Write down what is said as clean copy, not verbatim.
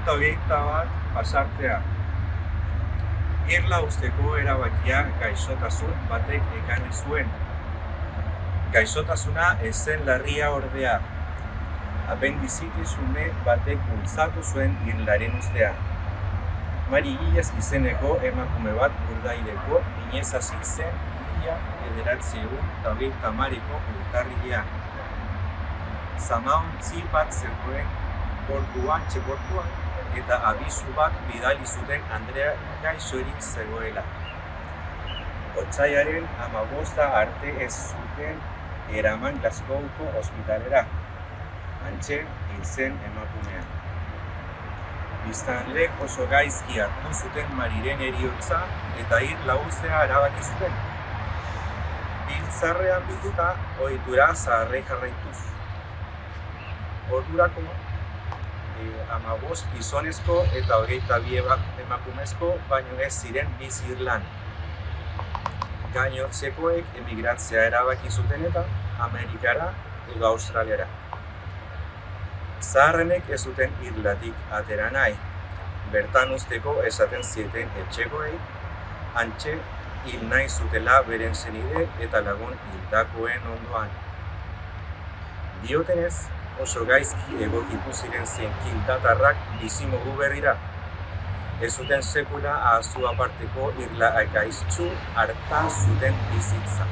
1921 pasartea. Irla uzteko erabakia gaixotasun batek ekarri zuen. Gaixotasuna ez zen larria ordea. Apendizitis ume batek bultzatu zuen irlaren uztea. Mari Gilles izeneko emakume bat urdaileko inez hasi zen 1930ko urtarrilean. Zamaontzi bat zegoen portuan eta abisu bat bidali zuten Andrea gaixorik zegoela. Otsailaren 15 arte ez zuten eraman Glasgowko ospitalera. Hantxe hil zen emakumea. Biztanleek oso gaizki hartu zuten Mariren heriotza eta irla uztea erabaki zuten. Biltzarrean bituta ohitura zaharrei jarraituz. Ordurako 15 gizonezko eta 22 emakumezko baino ez ziren bizi Irlan. Gainontzekoek emigratzea erabaki zuten eta Amerikara edo Australiara. Zaharrenek ez zuten Irlatik atera nahi. Bertan uzteko esaten zieten etxekoei, hantxe hil nahi zutela beren senide eta lagun hildakoen ondoan. Diotenez, oso gaizki egokitu ziren zen kildatarrak bizimodu berrira. Ez zuten sekula ahaztu aparteko irla gaiztsu harta zuten bizitza.